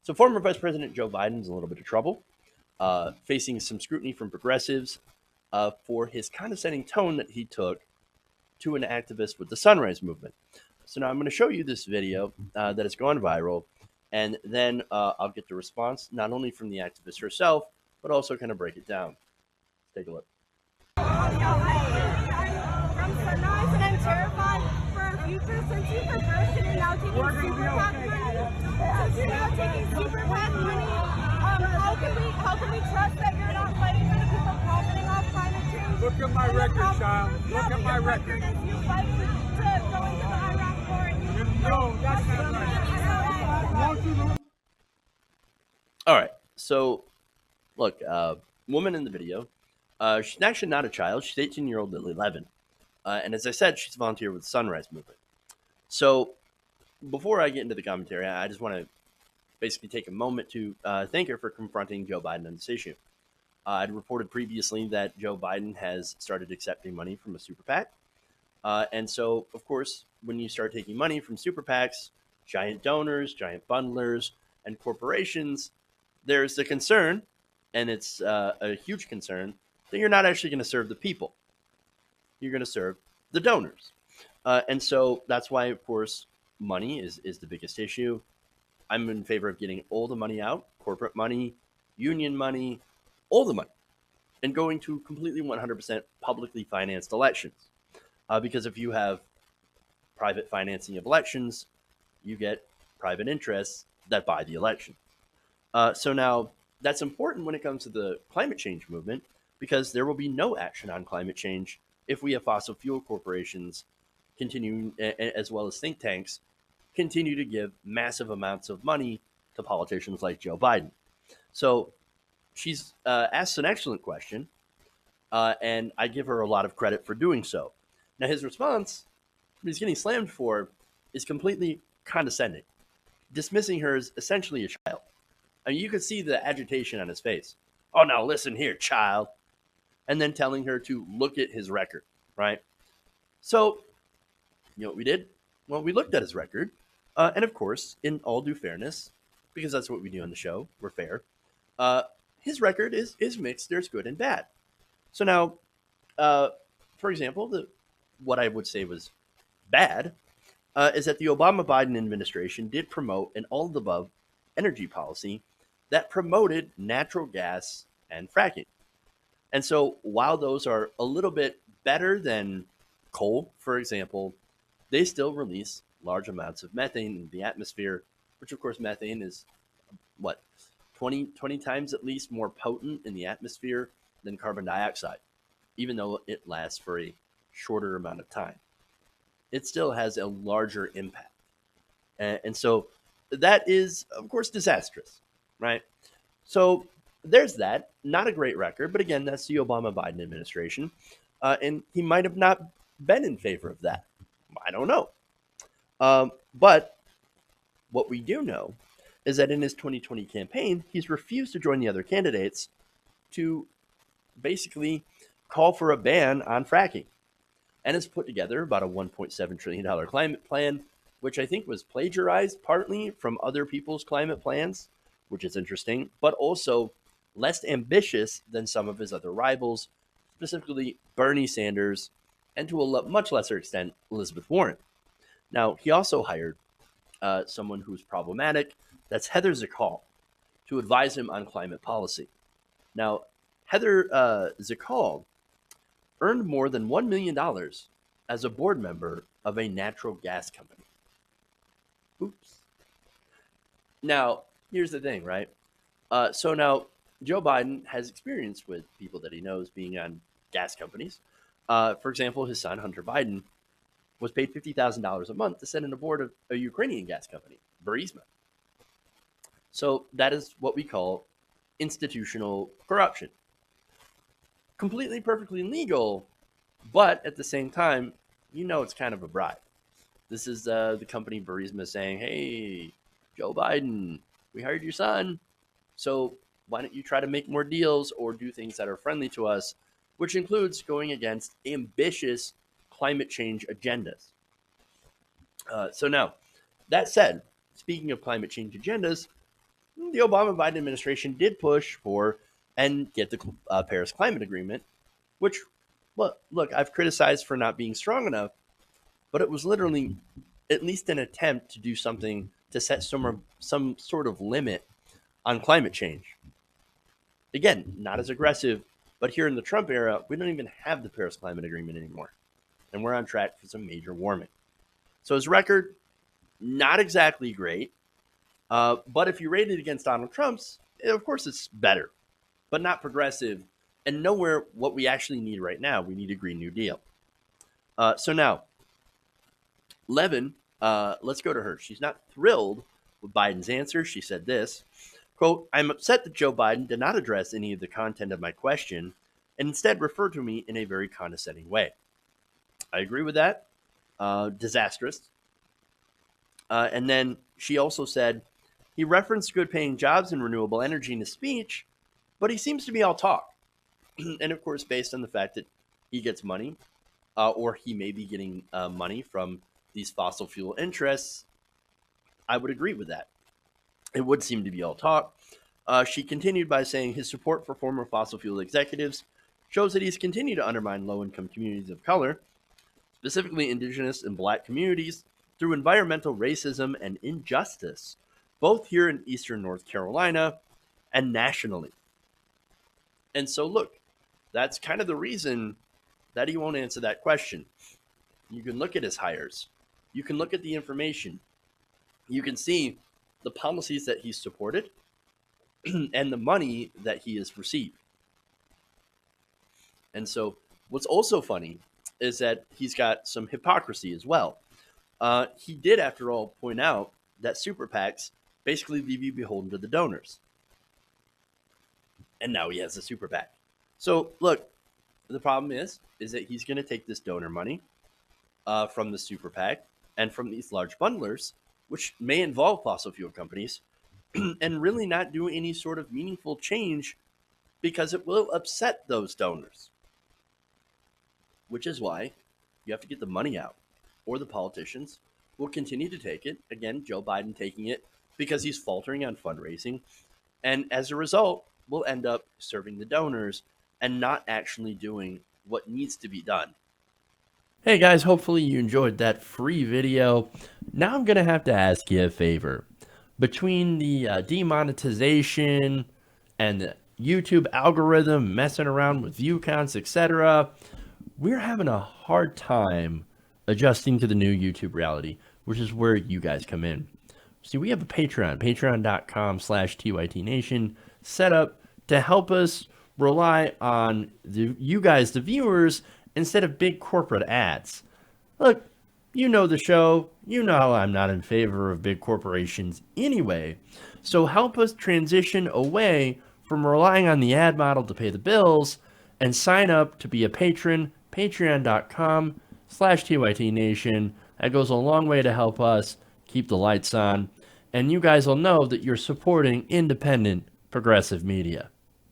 So former Vice President Joe Biden's in a little bit of trouble, facing some scrutiny from progressives for his condescending tone that he took to an activist with the Sunrise Movement. So now I'm going to show you this video that has gone viral, and then I'll get the response not only from the activist herself, but also kind of break it down. Let's take a look. From Sunrise, and I'm terrified for our future since you've reversed it and now taking super PAC money. Since you're now taking super PAC money, how can we trust that you're not fighting for the people profiting off climate change? Look at my record, child. Look at my record. As you fight to go into the Iraq war and you No, that's not right. All right. So, look, woman in the video, she's actually not a child. She's 18-year-old Lily Levin. And as I said, she's a volunteer with the Sunrise Movement. So, before I get into the commentary, I just want to basically take a moment to thank her for confronting Joe Biden on this issue. I'd reported previously that Joe Biden has started accepting money from a super PAC. And so, of course, when you start taking money from super PACs, giant donors, giant bundlers, and corporations, there's the concern, and it's a huge concern, that you're not actually going to serve the people. You're going to serve the donors. And so that's why, of course, money is the biggest issue. I'm in favor of getting all the money out, corporate money, union money, all the money, and going to completely 100% publicly financed elections. Because if you have private financing of elections, you get private interests that buy the election. So now that's important when it comes to the climate change movement, because there will be no action on climate change if we have fossil fuel corporations continuing, as well as think tanks, continue to give massive amounts of money to politicians like Joe Biden. So she's asked an excellent question, and I give her a lot of credit for doing so. Now, his response, what he's getting slammed for, is completely condescending, dismissing her as essentially a child. I mean, you could see the agitation on his face. Oh, now listen here, child. And then telling her to look at his record, right? So, you know what we did? Well, we looked at his record. And of course, in all due fairness, because that's what we do on the show, we're fair, his record is mixed. There's good and bad. So now, for example, what I would say was bad is that the Obama Biden administration did promote an all of the above energy policy that promoted natural gas and fracking. And so while those are a little bit better than coal, for example, they still release large amounts of methane in the atmosphere, which of course methane is what, 20 times at least more potent in the atmosphere than carbon dioxide, even though it lasts for a shorter amount of time. It still has a larger impact. And so that is, of course, disastrous, right? So there's that. Not a great record, but again, that's the Obama Biden administration. And he might have not been in favor of that. I don't know. But what we do know is that in his 2020 campaign, he's refused to join the other candidates to basically call for a ban on fracking, and has put together about a $1.7 trillion climate plan, which I think was plagiarized partly from other people's climate plans, which is interesting, but also less ambitious than some of his other rivals, specifically Bernie Sanders, and to a much lesser extent, Elizabeth Warren. Now, he also hired someone who's problematic. That's Heather Zichal, to advise him on climate policy. Now, Heather Zichal earned more than $1 million as a board member of a natural gas company. Oops. Now, here's the thing, right? So now Joe Biden has experience with people that he knows being on gas companies. For example, his son, Hunter Biden, was paid $50,000 a month to sit on the board of a Ukrainian gas company, Burisma. So that is what we call institutional corruption. Completely, perfectly legal, but at the same time, you know it's kind of a bribe. This is the company Burisma saying, hey, Joe Biden, we hired your son, so why don't you try to make more deals or do things that are friendly to us, which includes going against ambitious climate change agendas. So now, that said, speaking of climate change agendas, the Obama Biden administration did push for and get the Paris Climate Agreement, which, well, look, I've criticized for not being strong enough, but it was literally at least an attempt to do something to set some sort of limit on climate change. Again, not as aggressive, but here in the Trump era, we don't even have the Paris Climate Agreement anymore, and we're on track for some major warming. So his record, not exactly great, but if you rate it against Donald Trump's, of course it's better, but not progressive, and nowhere what we actually need right now. We need a Green New Deal. So now, Levin, let's go to her. She's not thrilled with Biden's answer. She said this, quote, "I'm upset that Joe Biden did not address any of the content of my question and instead referred to me in a very condescending way." I agree with that. Disastrous. And then she also said, "He referenced good paying jobs and renewable energy in his speech, but he seems to be all talk." And of course, based on the fact that he gets money, or he may be getting money from these fossil fuel interests, I would agree with that. It would seem to be all talk. She continued by saying his support for former fossil fuel executives shows that he's continued to undermine low income communities of color, specifically indigenous and black communities, through environmental racism and injustice, both here in eastern North Carolina and nationally. And so, look, that's kind of the reason that he won't answer that question. You can look at his hires, you can look at the information, you can see the policies that he's supported and the money that he has received. And so, what's also funny is that he's got some hypocrisy as well. He did, after all, point out that super PACs basically leave you beholden to the donors. And now he has a super PAC. So, look, the problem is that he's going to take this donor money from the super PAC and from these large bundlers, which may involve fossil fuel companies, and really not do any sort of meaningful change because it will upset those donors. Which is why you have to get the money out, or the politicians will continue to take it. Again, Joe Biden taking it because he's faltering on fundraising. And as a result, we'll end up serving the donors and not actually doing what needs to be done. Hey guys, hopefully you enjoyed that free video. Now I'm going to have to ask you a favor. Between the demonetization and the YouTube algorithm messing around with view counts, etc., we're having a hard time adjusting to the new YouTube reality, which is where you guys come in. See, we have a Patreon, patreon.com/TYTNation, set up to help us rely on you guys, the viewers, instead of big corporate ads. Look, you know the show. You know I'm not in favor of big corporations anyway. So help us transition away from relying on the ad model to pay the bills and sign up to be a patron, patreon.com/TYTNation. That goes a long way to help us keep the lights on. And you guys will know that you're supporting independent, progressive media.